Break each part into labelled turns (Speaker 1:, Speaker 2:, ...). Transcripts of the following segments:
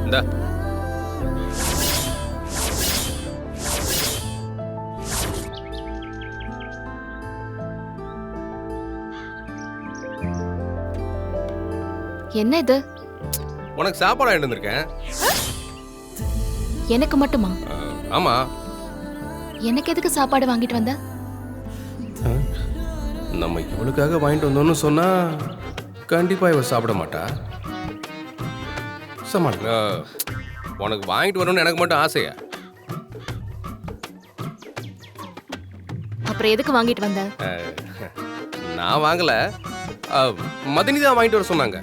Speaker 1: இந்தா.
Speaker 2: என்ன இது?
Speaker 1: உனக்கு சாப்பாடு வாங்கிட்டு வந்திருக்கேன்.
Speaker 2: எனக்கு மட்டுமா?
Speaker 1: ஆமா.
Speaker 2: எனக்கு எதுக்கு சாப்பாடு வாங்கிட்டு வந்த?
Speaker 1: நம்ம இவளுக்காக வாங்கிட்டு வந்தோம்னு சொன்னா கண்டிப்பா இவ சாப்பிட மாட்டா. சமாளி. உனக்கு வாங்கிட்டு வரணும்னு எனக்கு மட்டும் ஆசையா?
Speaker 2: அப்புறம் எதுக்கு வாங்கிட்டு வந்த?
Speaker 1: நான் வாங்கல, மதினி தான் வாங்கிட்டு வர சொன்னாங்க.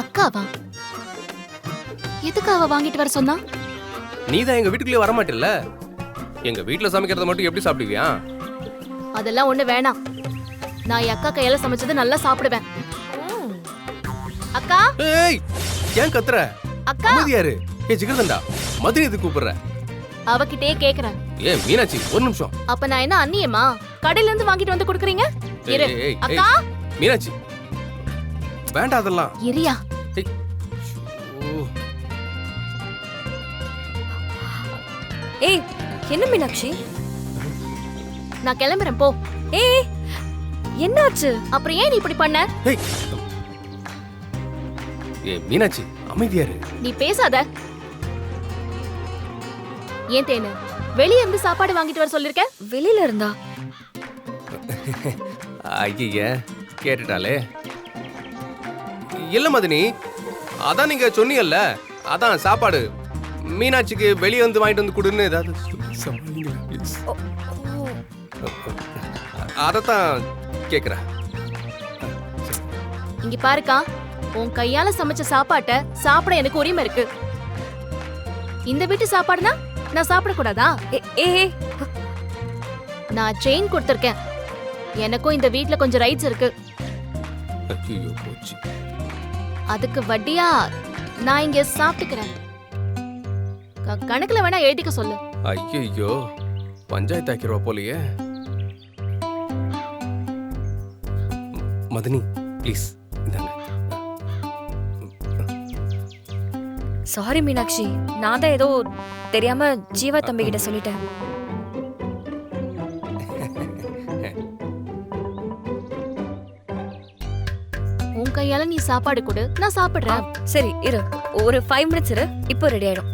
Speaker 2: அக்காவா? எதுக்கு அவ வாங்கிட்டு வர சொன்னா?
Speaker 1: நீ தான் எங்க வீட்டுக்குள்ளே வர மாட்டில்ல, எங்க வீட்டுல சமைக்கிறத மட்டும் எப்படி சாப்பிடுவியா?
Speaker 2: அதெல்லாம் ஒண்ணு வேணாம். நான் என் அக்கா கையால சமைச்சது நல்லா சாப்பிடுவேன். அக்கா.
Speaker 1: ஏய், ஏன் கத்துற?
Speaker 2: அக்கா.
Speaker 1: அமைதியாரு. ஏய் ஜிகர்தண்டா, மதினி எதுக்கு கூப்பிடுற?
Speaker 2: அவகிட்டே கேக்குறேன்.
Speaker 1: ஏய் மீனாட்சி, ஒரு நிமிஷம்.
Speaker 2: அப்ப நான் என்ன அண்ணியமா? கடையில இருந்து வாங்கிட்டு வந்து கொடுக்குறீங்க? இரு. அக்கா.
Speaker 1: மீனாட்சி, வேண்டாம் அதெல்லாம்.
Speaker 2: இரியா.
Speaker 3: ஏய், என்ன மீனாட்சி?
Speaker 2: நான் கிளம்புறேன் போ.
Speaker 3: ஏய், என்னாச்சு?
Speaker 2: அப்புறம் ஏன் நீ இப்படி பண்ண?
Speaker 1: ஏய் மீனாட்சி, அமைதியாரு.
Speaker 2: நீ பேசாத. ஏன் தேனு, வெளிய இருந்து சாப்பாடு வாங்கிட்டு வர சொல்லிருக்க?
Speaker 3: வெளியில இருந்தா?
Speaker 1: ஐய, கேட்டுட்டாலே. இல்ல மதினி, அதான் நீங்க சொன்னீங்கல்ல, அதான் சாப்பாடு மீனாட்சிக்கு வெளியே வந்து வாங்கிட்டு வந்து கொடுன்னு ஏதாவது அதத்தான் கேக்குறேன்.
Speaker 2: இங்க பாருக்கா, உன் கையால சமைச்ச சாப்பாட்ட சாப்பிட எனக்கு உரிமை இருக்கு. இந்த வீட்டு சாப்பாடுனா நான் சாப்பிட கூடாதா? நான் செயின் கொடுத்திருக்கேன். எனக்கும் இந்த வீட்ல கொஞ்சம் ரைட்ஸ் இருக்கு. அதுக்கு வட்டியா நான் இங்க சாப்பிட்டுக்கிறேன். கணக்குல வேணா எழுதிக்க சொல்லு.
Speaker 1: ஐயோ, பஞ்சாயத்து ஆக்கிடுவா போலியே. மதினி ப்ளீஸ் இந்தாங்க.
Speaker 3: சாரி மீனாட்சி, நான் தான் ஏதோ தெரியாம ஜீவா தம்பி கிட்ட சொல்லிட்டேன்.
Speaker 2: உன் கையால நீ சாப்பாடு கொடு, நான் சாப்பிடுறேன்.
Speaker 3: சரி இரு, ஒரு 5 minutes இரு, இப்போ ரெடி ஆயிடும்.